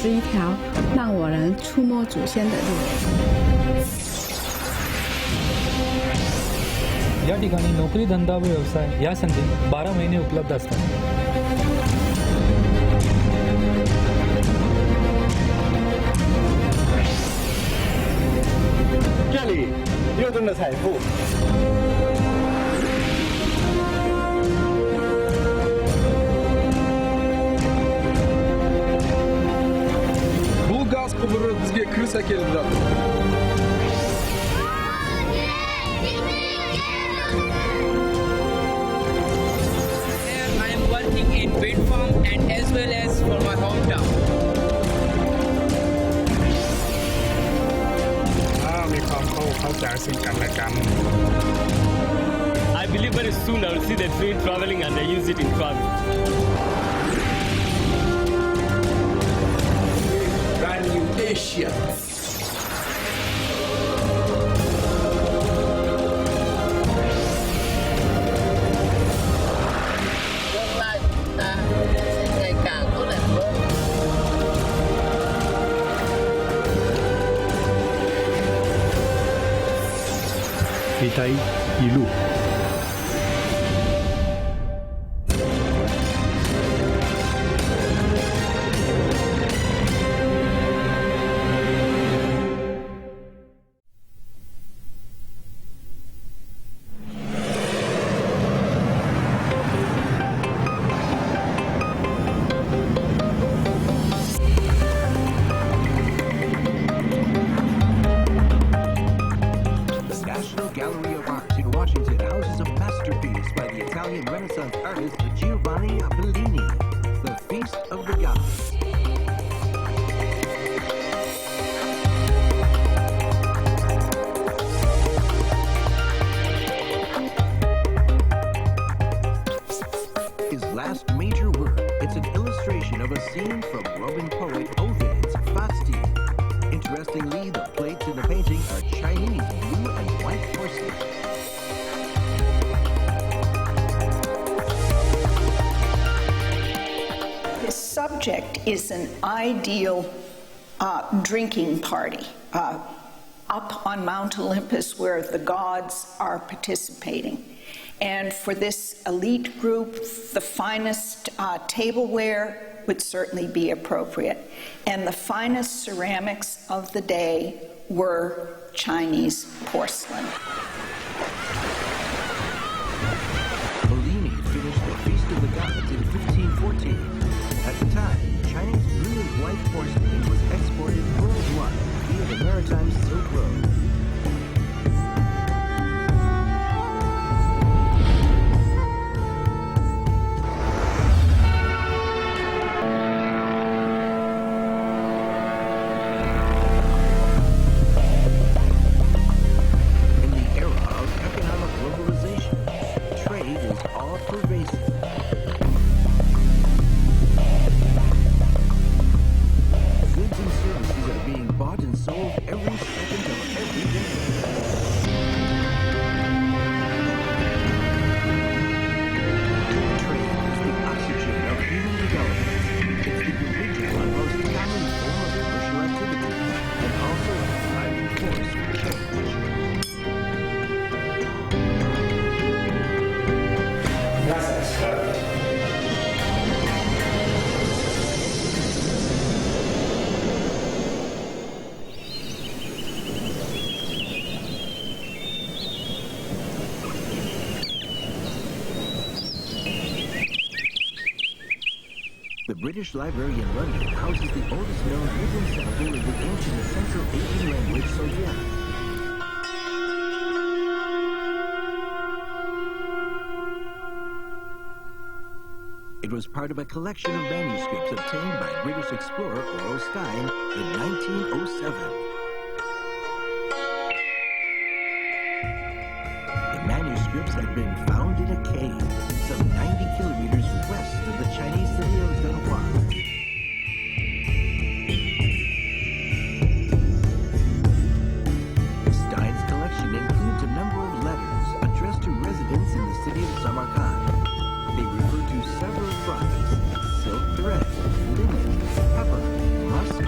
是一条让我能触摸祖先的路。या ठिकाणी नोकरी धंदा व व्यवसाय या संधी 12 महिने उपलब्ध असतात. 这里牛顿的财富。Bu gaz kuburu bizga kirsa keladi. I am working in wind farm and as well as for my hometown. มีความเข้าใจซึ่งกันและกัน I believe very soon I will see the train traveling and I use it in travel. Brand new Asia. Tương lai chúng ta sẽ ngày càng tốt đẹp hơn. Witaj Ilu. Gallery of Art in Washington houses a masterpiece by the Italian Renaissance artist Giovanni Bellini, The Feast of the Gods. His last major work, it's an illustration of a scene from Roman poet Ovid's Fasti. Interestingly, the plates in the painting are Chinese blue and white porcelain. This subject is an ideal drinking party up on Mount Olympus where the gods are participating. And for this elite group, the finest tableware would certainly be appropriate. And the finest ceramics of the day were Chinese porcelain. Bellini finished The Feast of the Gods in 1514. At the time, Chinese blue and white porcelain was exported worldwide via the maritime Silk Road. In the era of economic globalization, trade is all-pervasive. Goods and services are being bought and sold every second of every day. Trade is the oxygen of human development. It's the original and most common form of commercial activity, and also a driving force for change. The British Library in London houses the oldest known written sample of the ancient Central Asian language Soyang. It was part of a collection of manuscripts obtained by British explorer Oro Stein in 1907. The manuscripts had been found in a cave, some 90 kilometers west of the Chinese city of Delhua. Stein's collection includes a number of letters addressed to residents in the city of Samarkand. They refer to several products: silk thread, linen, pepper, musk,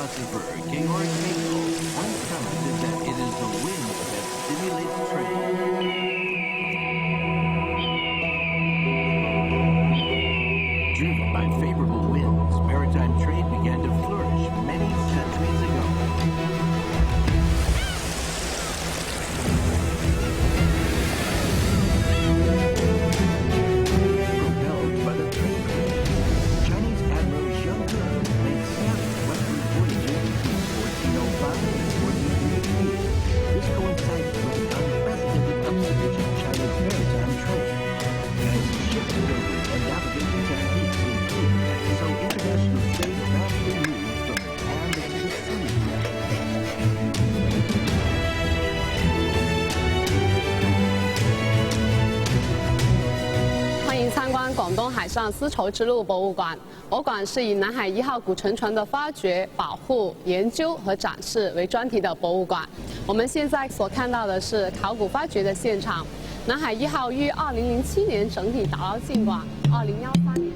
philosopher Georg Hegel once commented that it is the wind that stimulates trade. Driven by favorable winds, maritime trade began to flourish many centuries ago. Propelled by the trade wind, Chinese Admiral Zheng He made 7 westward voyages between 1405 and 1433. This coincided with an unprecedented upsurge in China's maritime trade. As shipbuilding and navigation techniques improved, so international trade rapidly moved from the land to the sea. 欢迎参观广东海上丝绸之路博物馆。博物馆是以南海1号古沉船的发掘、保护、研究和展示为专题的博物馆。我们现在所看到的是考古发掘的现场。南海1号于2007年整体打捞进港，2013年。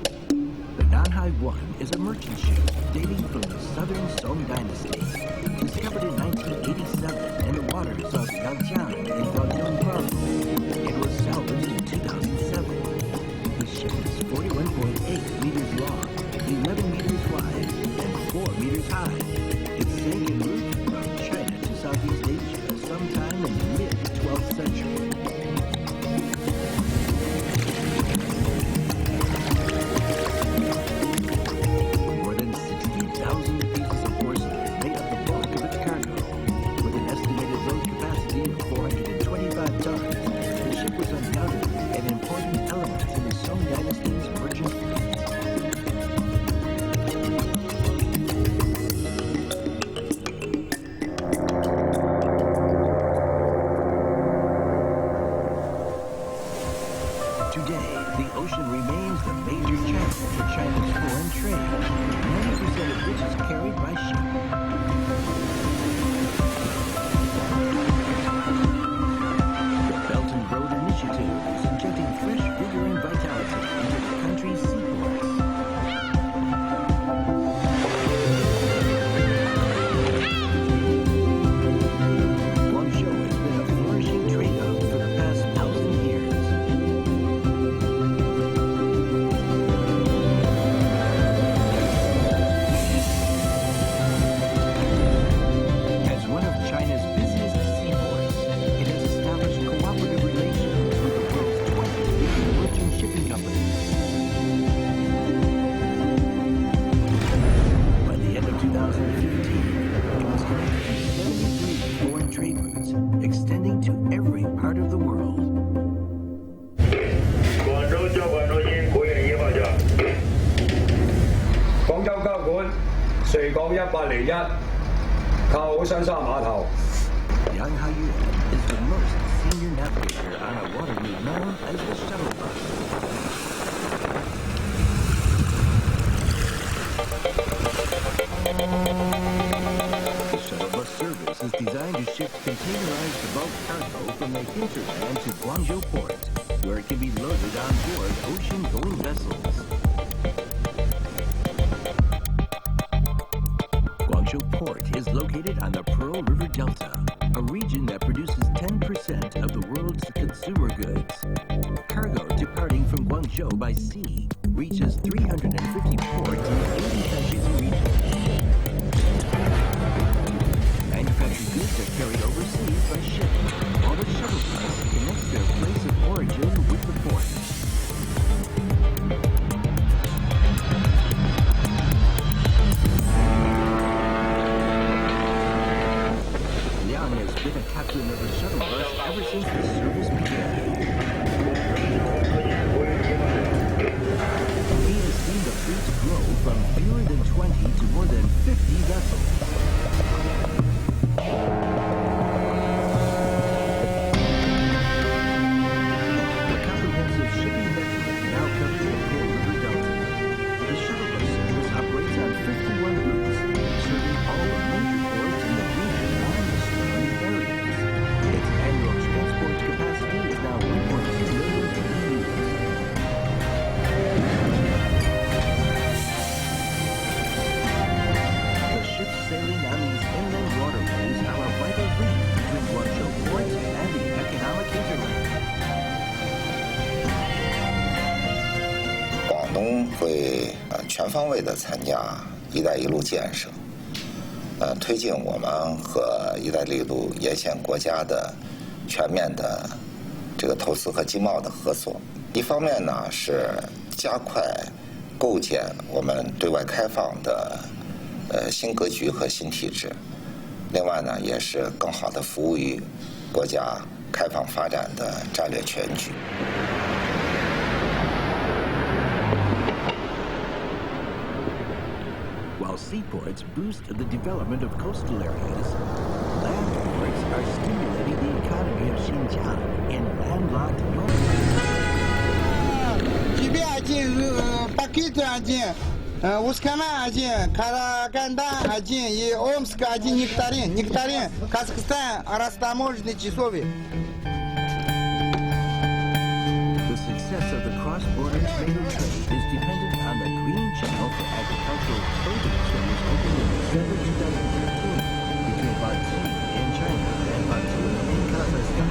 The Nanhai I is a merchant ship dating from the southern Song Dynasty, discovered in 1987 in the waters of Yangjiang in Guangdong Province. It was salvaged in 2007. The ship is 41.8 meters long, 11 meters wide, and 4 meters high. It sank en route from China to Southeast Asia sometime in the mid-12th century. More than 60,000 pieces of porcelain made up the bulk of its cargo. With an estimated load capacity of 425 tons, the ship was undoubtedly an important element in the Song Dynasty's merchant fleet. Today, the ocean remains the major channel for China's foreign trade. 90% of which is carried by ship. The Belt and Road Initiative is injecting fresh vigor and vitality into the country's seaports. Guangzhou has been a flourishing trade hub for the past 1,000 years. As one of China's busiest seaports, it has established cooperative relations with the world's 20 leading merchant shipping companies. By the end of 2015, it was connected to 73 foreign trade routes, extending to every part of the world. 广州交管中心国营1号站。廣州交管穗港1801，靠好新沙碼頭。 Yang Haiyuan is the most senior navigator on a water route known as the shuttle bus. The shuttle bus service is designed to ship containerized bulk cargo from the hinterland to Guangzhou Port, where it can be loaded on board ocean-going vessels. Guangzhou Port is located on the Pearl River Delta, a region that produces 10% of the world's consumer goods. Cargo departing from Guangzhou by sea reaches 350 ports in 80 countries and regions. Manufactured goods are carried overseas by ship, while the shuttle bus connects their place of origin with the port. Liang has been a captain of the shuttle bus ever since the service began. He has seen the fleet grow from fewer than 20 to more than 50 vessels. 东会全方位的参加“一带一路”建设，推进我们和“一带一路”沿线国家的全面的这个投资和经贸的合作。一方面呢是加快构建我们对外开放的新格局和新体制，另外呢也是更好的服务于国家开放发展的战略全局。While seaports boost the development of coastal areas, land ports are stimulating the economy of Xinjiang in landlocked north. 1, Ускана 1, Караганда 1 и Омск 1 нектарин. Нектарин, Казахстан, растаможенный часовый. The success of the cross-border trade and trade is dependent on the green channel for agricultural produce that was opened in December 2013 between Batum in China and Batum in Kazakhstan.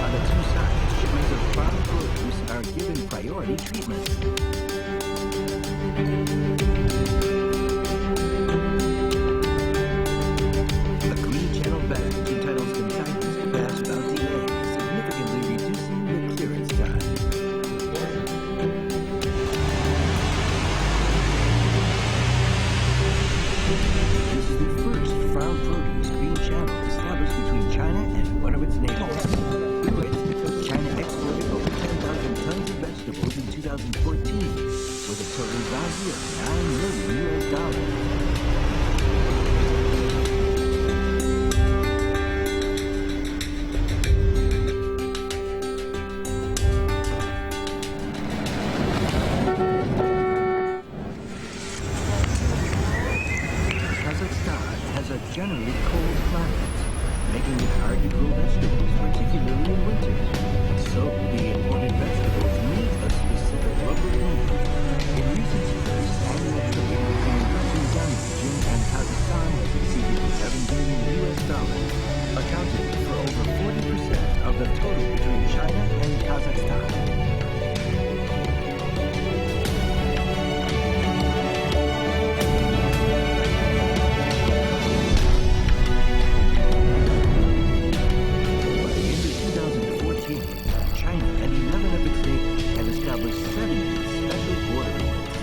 On the two sides, shipments of farm produce are given priority treatment. The Green Channel badge entitles consignments to pass without delay, significantly reducing the clearance time. This is the first farm produce green channel established between China and one of its neighbors. China exported over 10,000 tons of vegetables in 2014, with a total value of $9 million. Kazakhstan has a generally cold climate, making it hard to grow vegetables, particularly in winter. So, the imported vegetables meet a specific local need. In recent years, annual trade between the Xinjiang region and Kazakhstan has exceeded $7 billion, accounting for over 40% of the total between China and Kazakhstan. China and 11 of its neighbors had established 70 special border routes.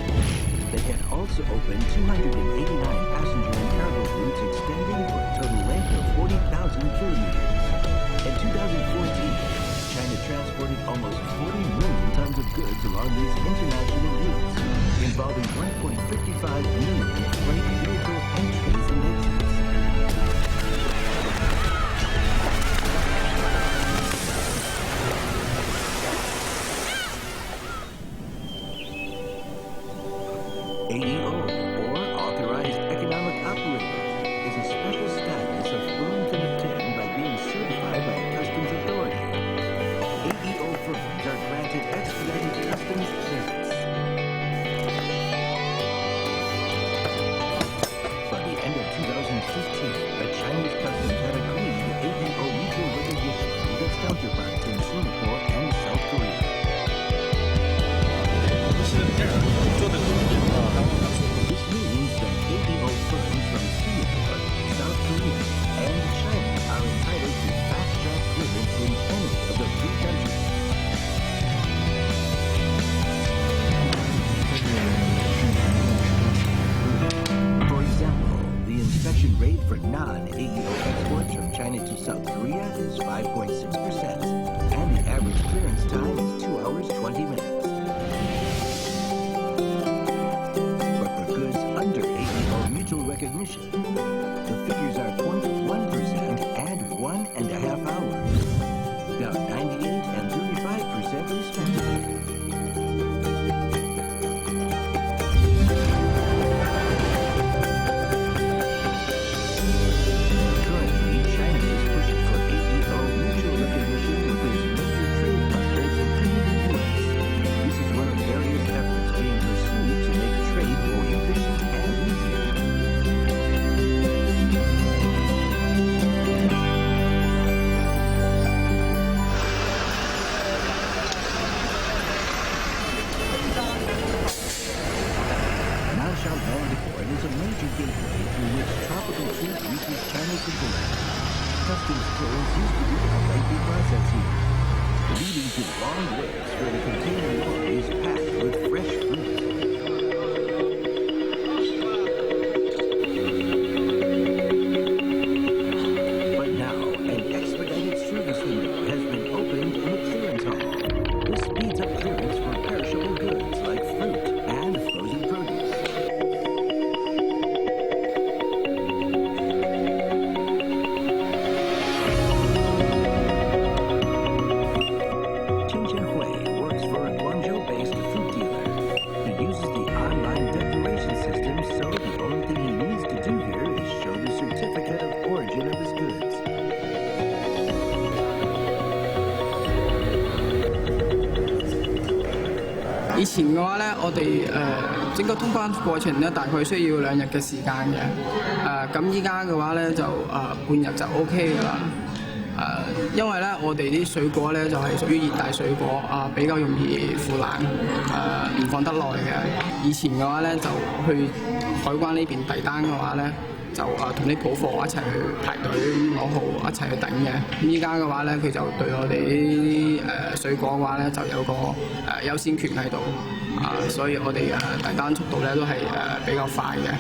They had also opened 289 passenger and cargo routes extending for a total length of 40,000 kilometers. In 2014, China transported almost 40 million tons of goods along these international routes, involving 1.55 million freight vehicle entries and exits. AEO, or Authorized Economic Operator, is a special status of firm can obtain by being certified by a customs authority. AEO firms are granted expedited customs visits. By the end of long waits for the container lorries packed with fresh fruit. But now, an expedited service window has been opened in the clearance hall. This speeds up clearance for perishable goods like fruit and frozen produce. 以前嘅話咧，我哋整個通關過程咧，大概需要2日嘅時間嘅。咁依家嘅話咧，就半日就 OK 㗎啦。因為咧，我哋啲水果咧就係屬於熱帶水果，比較容易腐爛，唔放得耐嘅。以前嘅話咧，就去海關呢邊遞單嘅話咧，就同啲鋪貨一齊去排隊攞號，一齊去等嘅。咁依家嘅話咧，佢就對我哋呢啲水果嘅話咧，就有個優先權喺度，所以我哋遞單速度咧都係比較快嘅。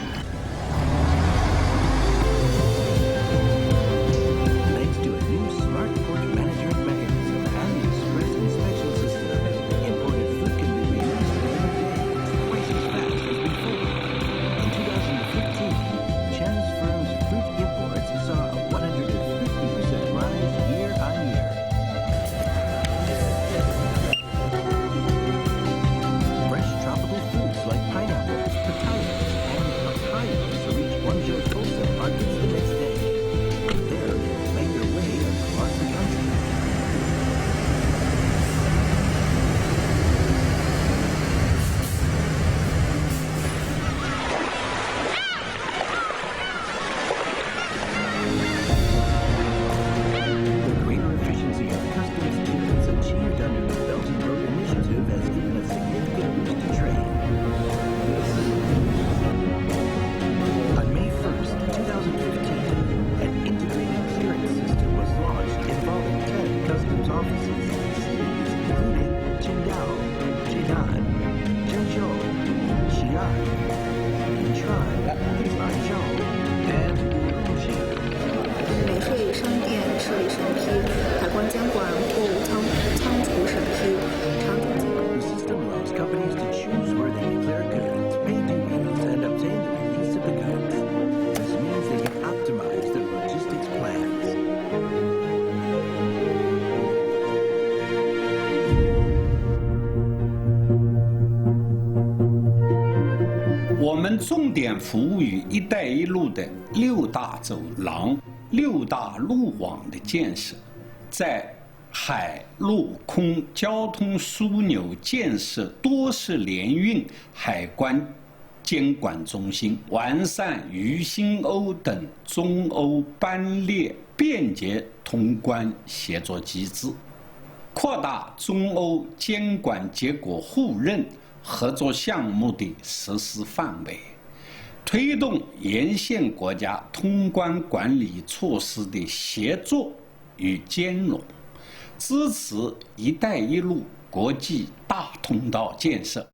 我们重点服务于“一带一路”的6大走廊、6大路网的建设，在海陆空交通枢纽建设多式联运海关监管中心，完善渝新欧等中欧班列便捷通关协作机制，扩大中欧监管结果互认合作项目的实施范围，推动沿线国家通关管理措施的协作与兼容，支持“一带一路”国际大通道建设。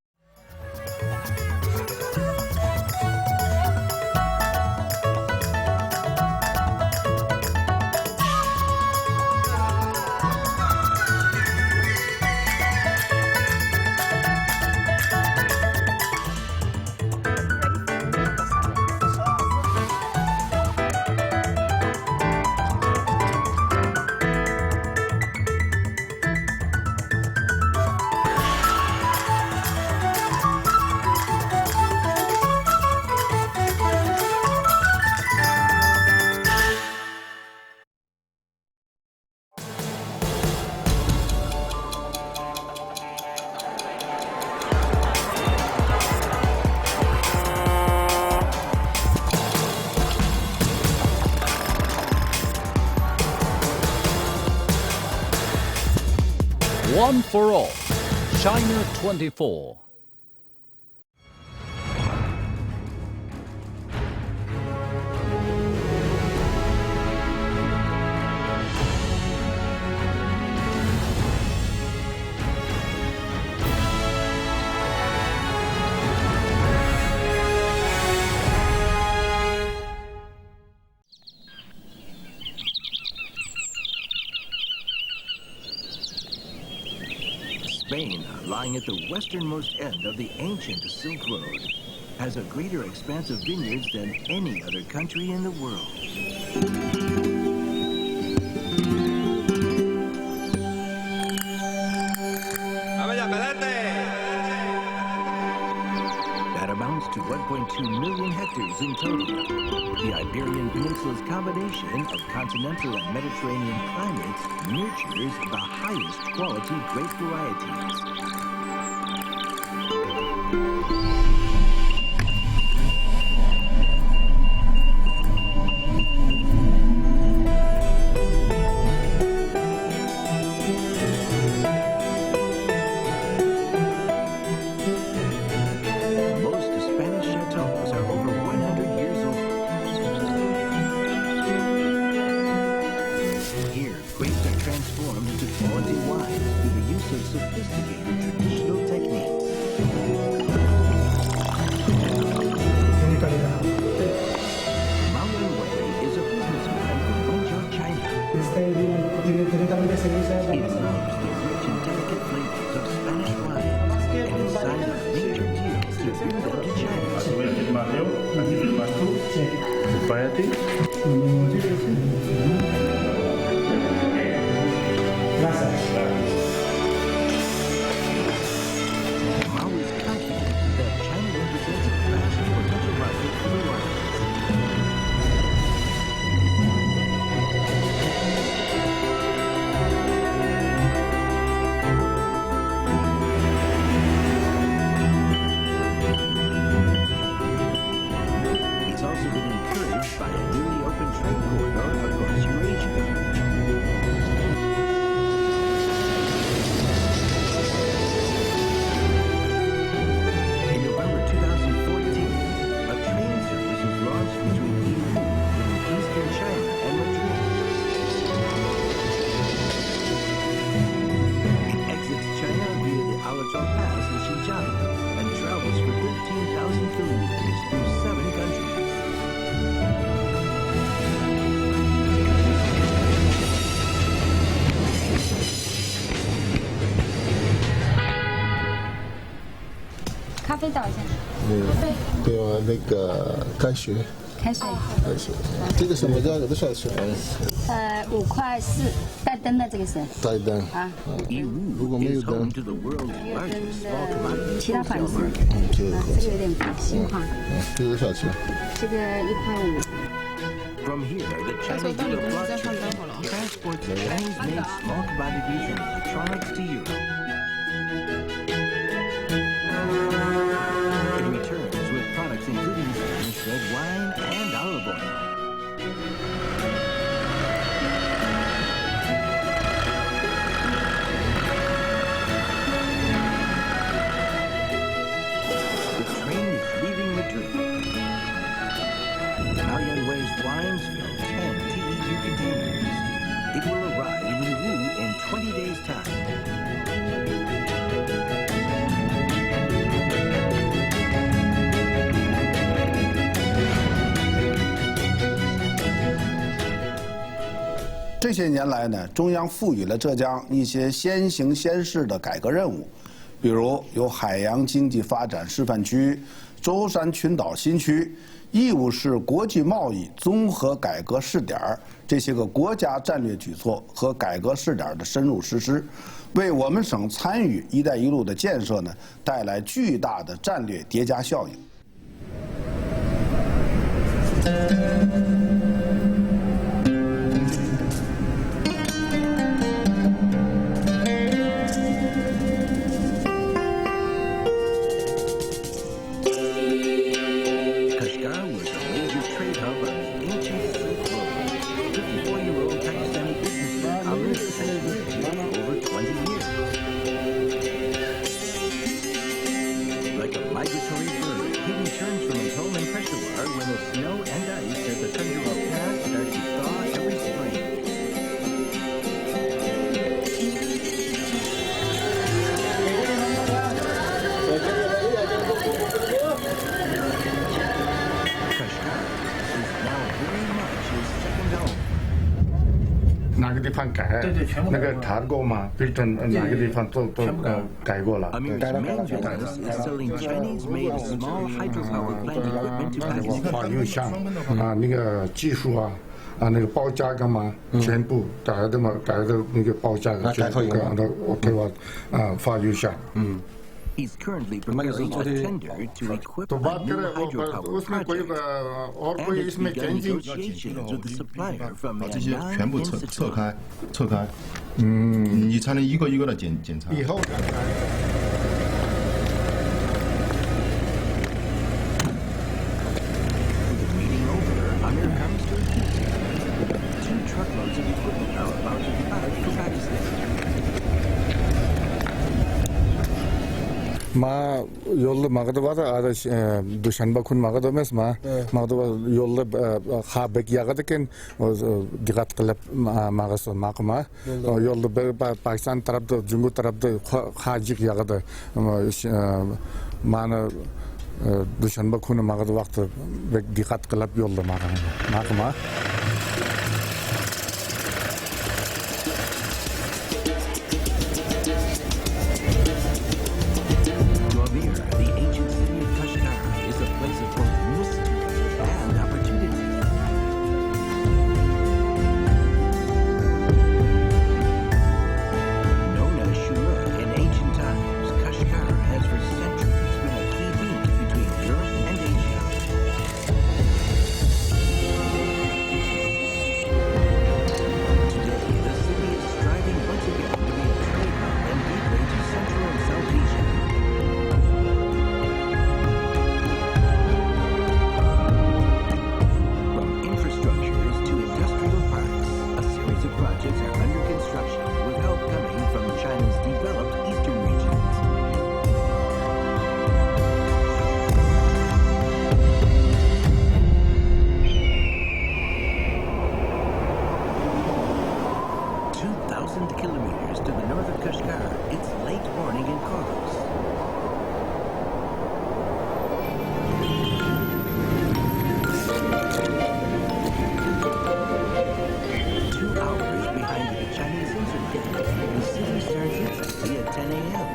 One for all, China 24. Spain, lying at the westernmost end of the ancient Silk Road, has a greater expanse of vineyards than any other country in the world. That amounts to 1.2 million hectares in total. The Iberian Peninsula's combination of continental and Mediterranean climates nurtures the highest quality grape varieties.咖啡多少钱？对啊，那个开水。开水。开水。这个什么价？有多少钱？5块4，带灯的这个是。带灯。啊。如果没有灯。其他款式。这个有点新款。这个多少钱？这个1块5。 From here, the Chinese blockchain transports Chinese-made small commodities and electronics to Europe. It returns with products including Spanish red wine and olive oil. The train is leaving Madrid. Wines fill 10 TEU containers. It will arrive in Yiwu in 20 days' time.这些年来呢，中央赋予了浙江一些先行先试的改革任务，比如有海洋经济发展示范区、舟山群岛新区、义乌市国际贸易综合改革试点这些个国家战略举措和改革试点的深入实施，为我们省参与“一带一路”的建设呢带来巨大的战略叠加效应。Like a migratory bird, he returns from his home in Peshawar when the snow and ice at the country's 方改，对全部那个谈过吗？对准哪个地方都改过了。 Amir's main business is selling Chinese-made small hydropower plant equipment to 发 Pakistan. 邮箱啊，那个技术啊。那个报价干嘛？全部改的嘛，改的那个报价全部改的，我给我发邮箱。He's currently preparing a tender to equip a new hydropower project and has begun negotiations with the supplier from 这些 Myanmar 全部 and 撤 Sichuan. 开，你才能一个一个的检查。以后。 Amir comes to a pizza. 2 truckloads of equipment are about to depart for Pakistan. Ma yolda mağda var da Dushanba kun mağda emas ma mağda yolda habek yağadiken diqqat qilib mağası maqma yolda bir Pakistan tarafda Cumhur tarafda hajik yağadi mana Dushanba kuni mağda vaqti diqqat qilib yolda maqma kilometers to the north of Kashgar, it's late morning in Korgos. Behind the Chinese internet, the city starts exactly at 10 a.m.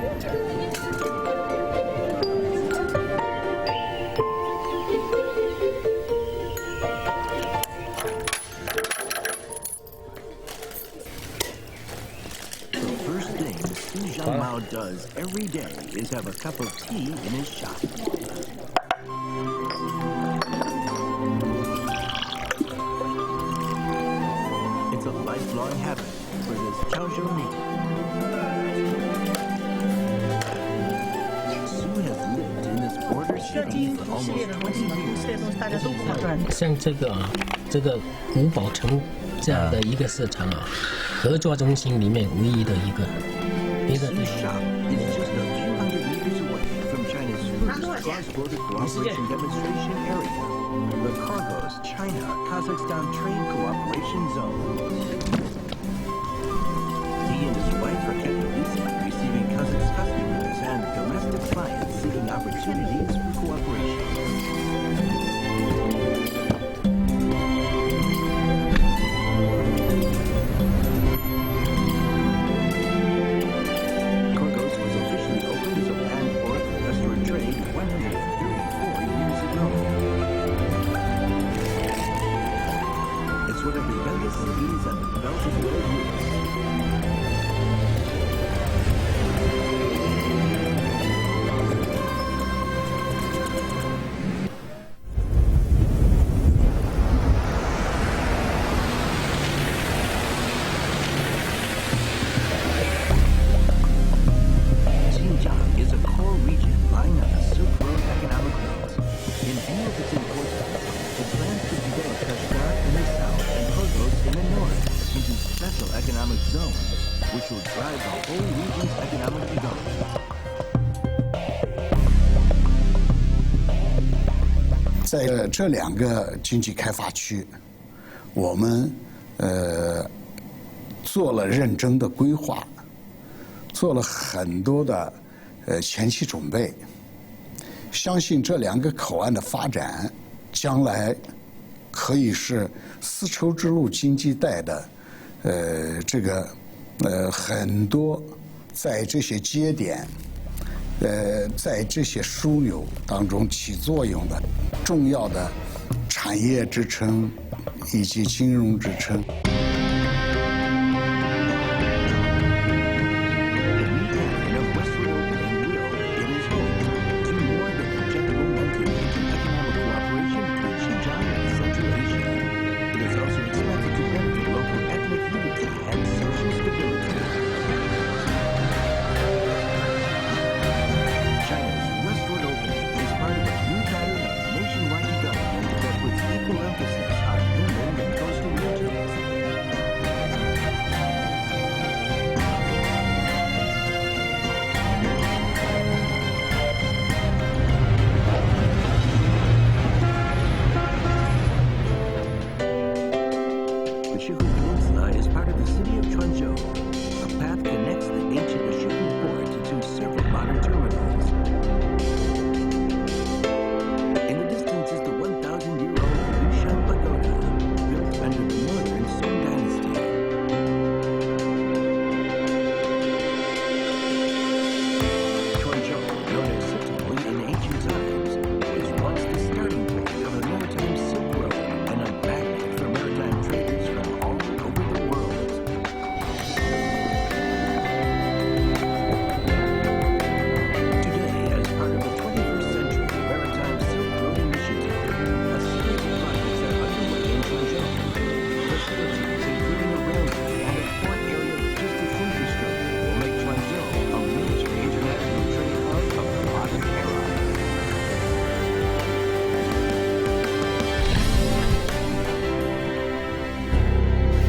The first thing Su Jianmao does every day is have a cup of tea in his shop. It's a lifelong habit for this Chaozhou native. Su has lived in this border city for almost 20 years. 像这个五宝城这样的一个市场啊，合作中心里面唯一的一个地方。 It's just a few hundred meters away from China's first cross-border cooperation demonstration area, the Korgos China-Kazakhstan Trade Cooperation Zone. He and his wife are kept busy receiving Kazakh customers and domestic clients seeking opportunities for cooperation. Cities and the Belt of Road routes. 在这两个经济开发区，我们做了认真的规划，做了很多的前期准备。相信这两个口岸的发展，将来可以是丝绸之路经济带的很多在这些节点，在这些枢纽当中起作用的重要的产业支撑以及金融支撑。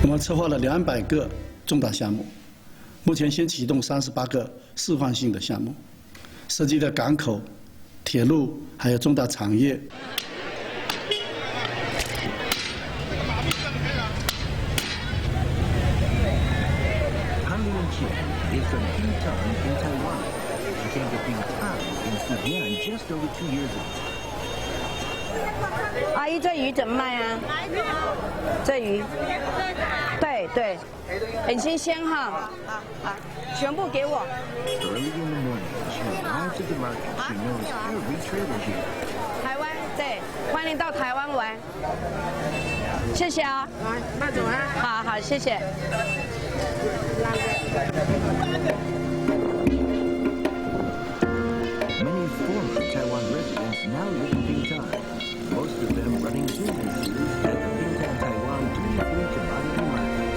我们策划了200个重大项目，目前先启动38个示范性的项目，涉及的港口、铁路还有重大产业。阿姨，这鱼怎么卖啊？这鱼，对对，很新鲜哈。好，全部给我。台湾，对，欢迎到台湾玩。谢谢啊。那走啊。好好，谢谢。Many former Taiwan residents now live in Bingtan, most of them running businesses at the Bingtan Taiwan duty-free commodity market.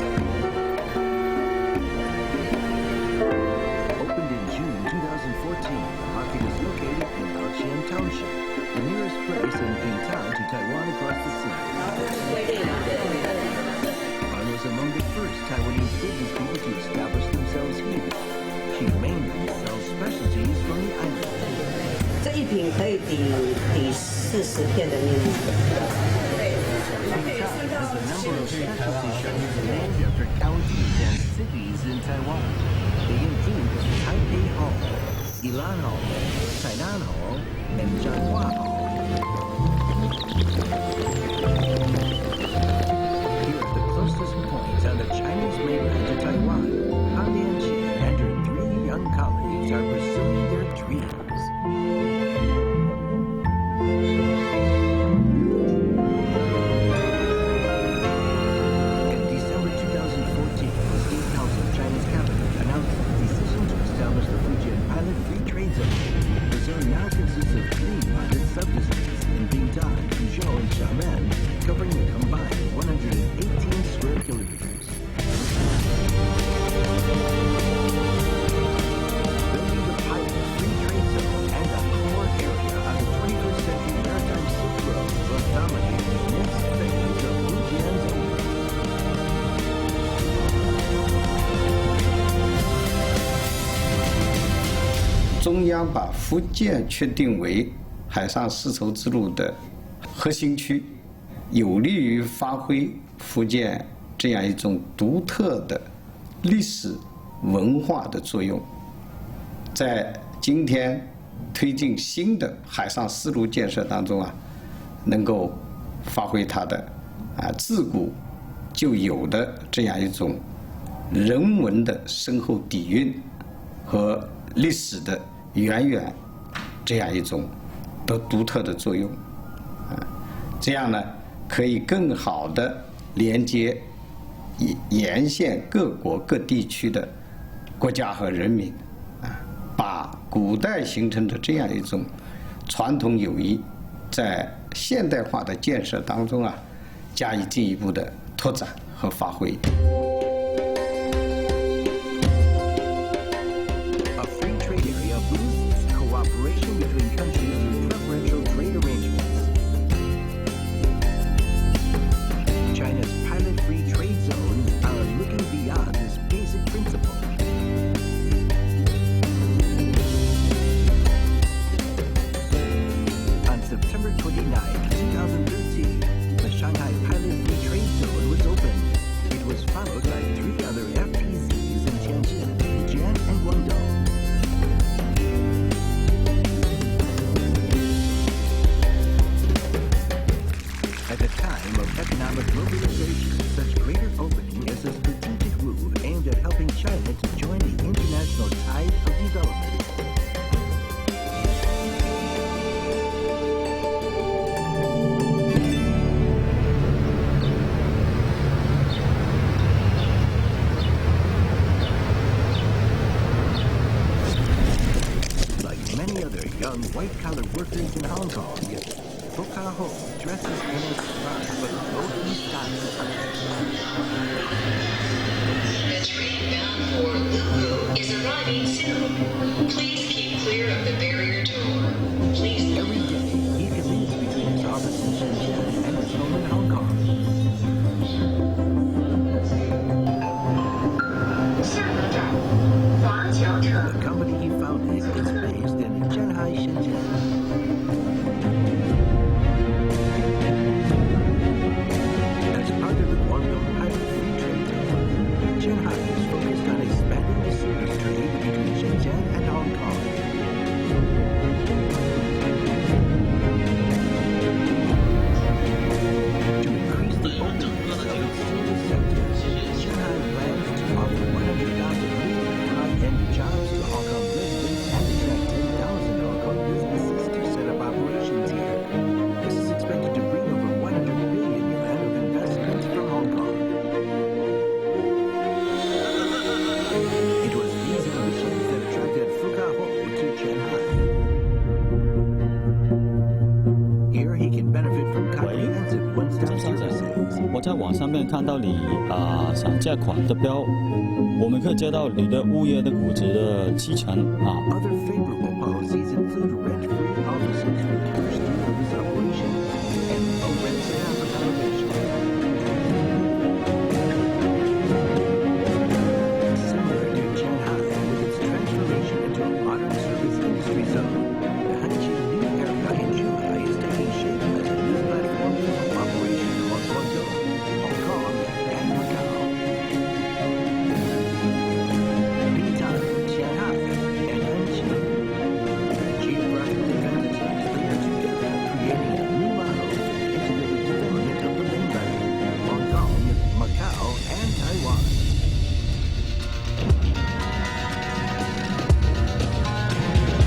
Opened in June 2014, the market is located in Aoqian Township, the nearest place in Bingtan to Taiwan across the sea. Han was among the first Taiwanese business people to establish themselves here. She mainly sells specialties from the island. 这一瓶可以抵40片的面膜。 named after counties and cities in Taiwan. They include Taipei Hall, Ilan Hall, Tainan Hall, and Zhanghua Hall. Here are the closest points on the Chinese mainland to Taiwan. Han Lianqi and her 3 young colleagues are pursuing their dreams. Covering a combined 118 square kilometers. Building the pilot free trade zone and a core area on the 21st century maritime Silk Road will dominate the immense sectors of Fujian's ocean. 中央把福建确定为海上丝绸之路的核心区，有利于发挥福建这样一种独特的历史文化的作用，在今天推进新的海上丝路建设当中能够发挥它的自古就有的这样一种人文的深厚底蕴和历史的渊源，这样一种独特的作用。这样呢，可以更好的连接沿线各国各地区的国家和人民，把古代形成的这样一种传统友谊，在现代化的建设当中加以进一步的拓展和发挥。young white-collar workers in Hong Kong. Foka Ho dresses in a smart but low-key style. The train bound for Luwu is arriving soon. Please keep clear of the barrier door. Please. Every day, he commutes between his office in Shenzhen and his home in Hong Kong. The company he founded is based in Shanghai, Shenzhen. As part of the Guangdong Private Free Trade Zone, Shanghai is focused on expanding the service trade between Shenzhen and Hong Kong. To increase the openness of its service sector, Shanghai plans to offer 100,000 high-end jobs to Hong Kong residents and attract 10,000 Hong Kong businesses to set up operations here. This is expected to bring over 100 billion yuan of investment from Hong Kong. It was these ambitions that attracted Foka Ho to Shanghai. Here he can benefit from comprehensive one-stop services. 我在网上面看到你想借款的标，我们可以接到你的物业的估值的7成啊。 Other favorable policies include rent-free offices for the first year of his operation and no rent staff accommodation. Similar to Shanghai, with its transformation into a modern service industry zone, the Hanqi New Area in Shanghai is taking shape as a new platform of operation among Guangdong, Hong Kong, and Macau. Meantime, Shanghai and Hanqi, geographic advantages later together, creating a new model for integrated development of the mainland, Hong Kong, Macau, and Taiwan.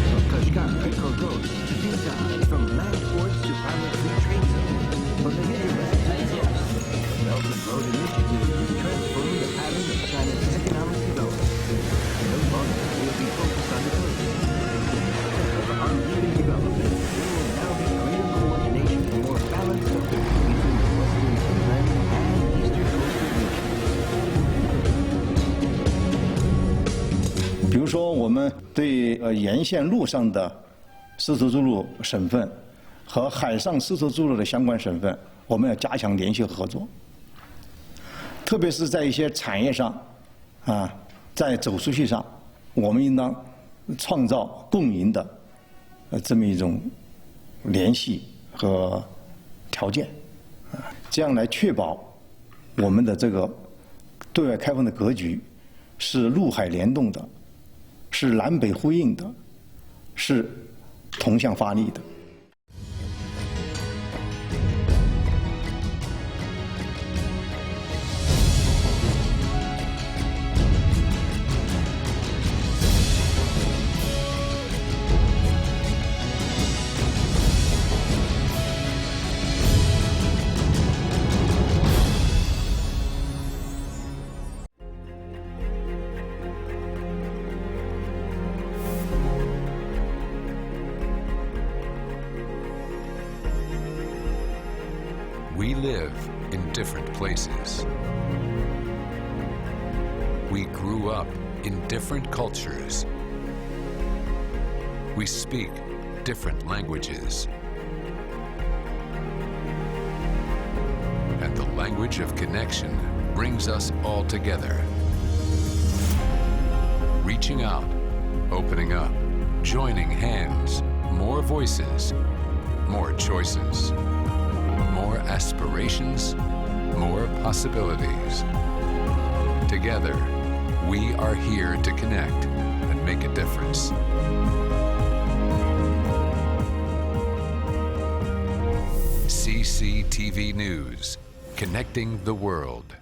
From Kashgar and Korgos to Bintan, from land ports to private free trade zones, from the hinterland to the coast, the Belt and Road Initiative is transforming the pattern of China's economic development. No longer will it be focused on the coast. Instead of uneven development, there will now be greater coordination and more balanced effort between the western inland and eastern coastal regions. 比如说，我们对沿线路上的丝绸之路省份和海上丝绸之路的相关省份，我们要加强联系和合作。特别是在一些产业上，在走出去上，我们应当创造共赢的这么一种联系和条件，这样来确保我们的这个对外开放的格局是陆海联动的。 是南北呼应的，是同向发力的。We live in different places. We grew up in different cultures. We speak different languages. And the language of connection brings us all together. Reaching out, opening up, joining hands, more voices, more choices, more aspirations, more possibilities. Together, we are here to connect and make a difference. CCTV News, connecting the world.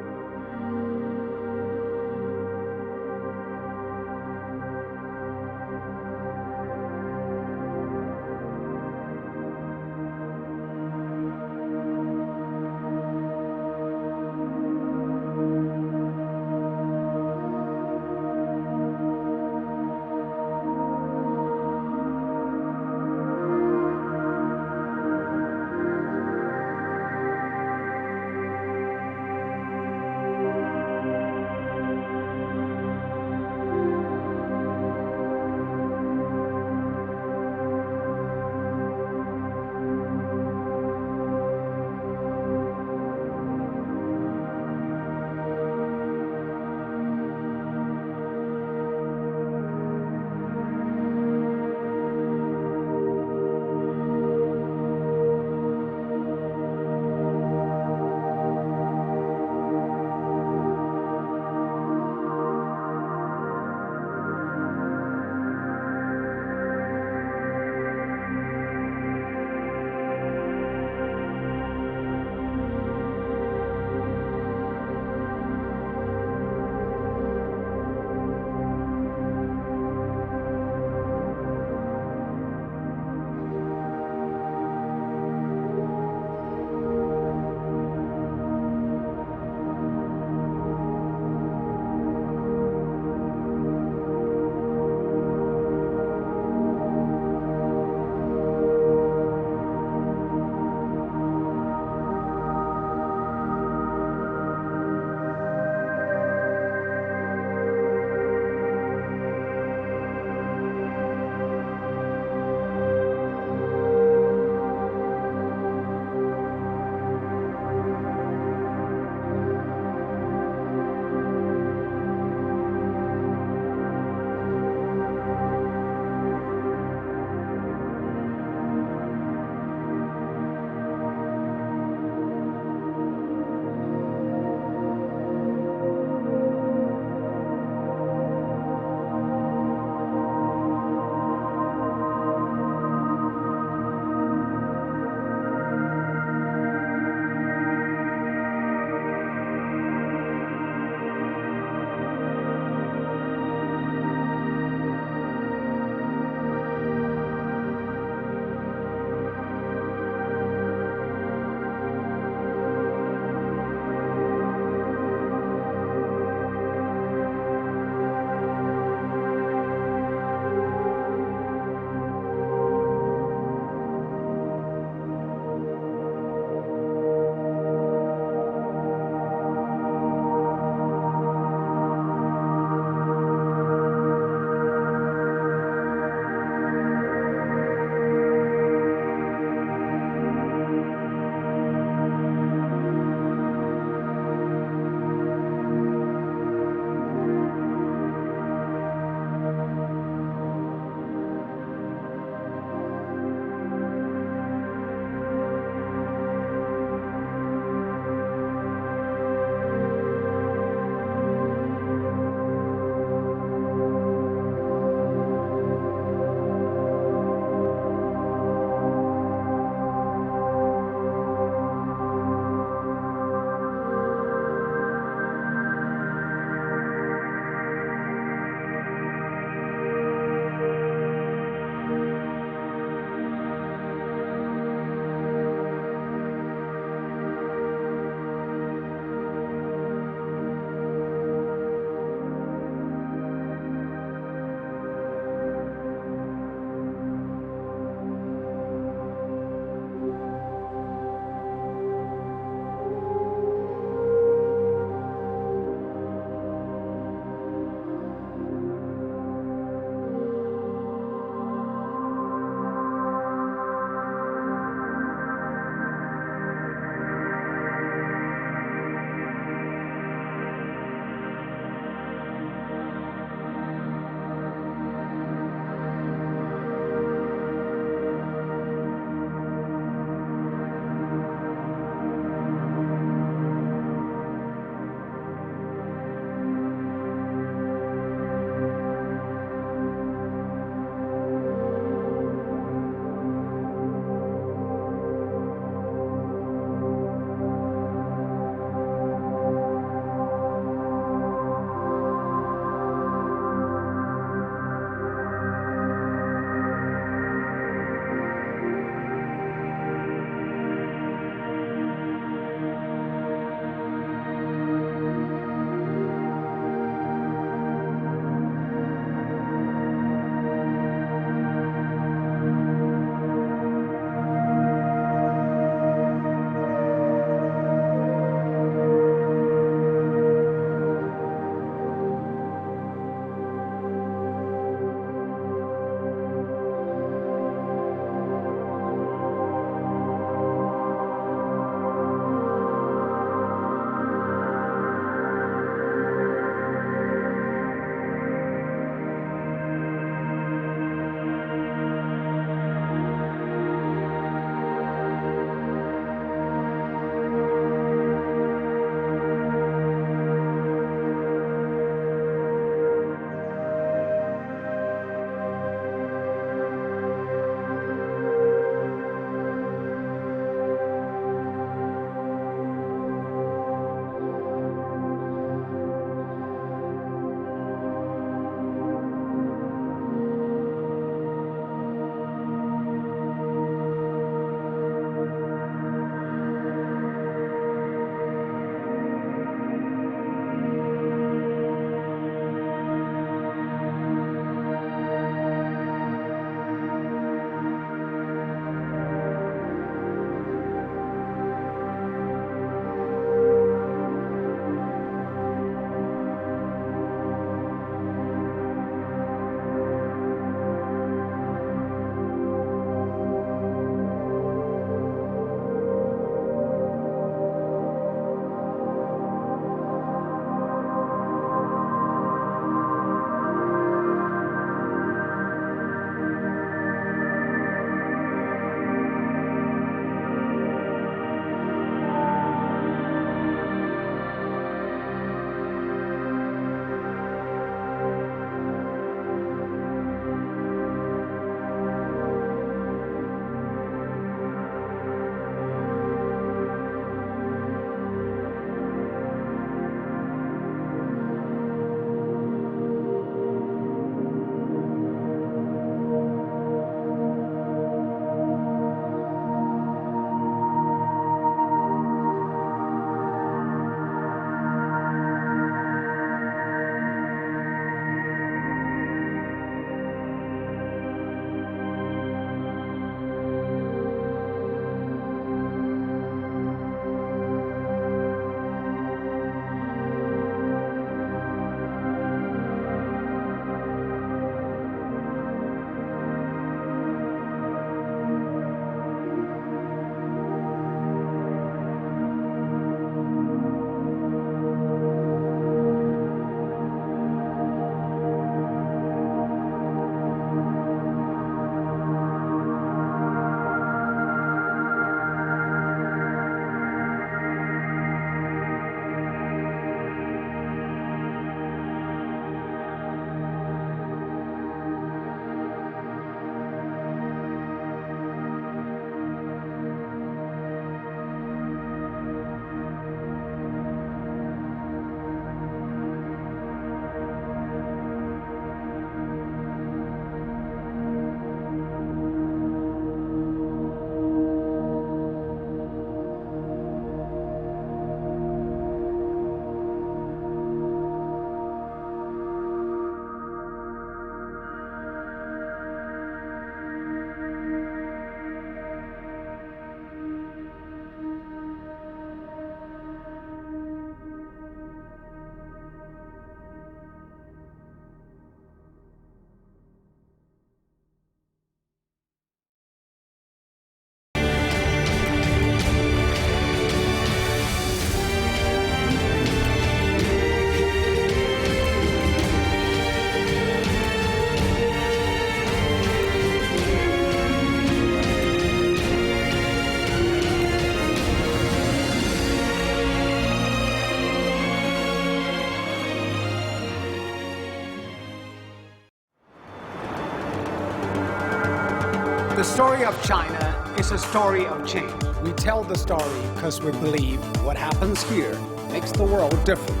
The story of China is a story of change. We tell the story because we believe what happens here makes the world different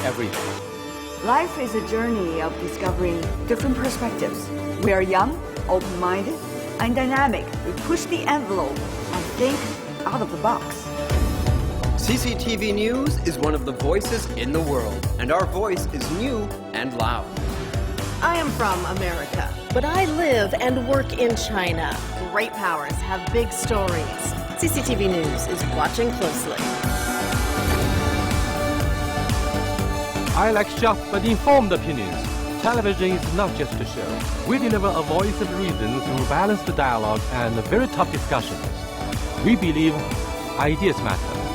every day. Life is a journey of discovering different perspectives. We are young, open-minded, and dynamic. We push the envelope and think out of the box. CCTV News is one of the voices in the world, and our voice is new and loud. I am from America, but I live and work in China. Great powers have big stories. CCTV News is watching closely. I like sharp but informed opinions. Television is not just a show. We deliver a voice of reason through balanced dialogue and very tough discussions. We believe ideas matter.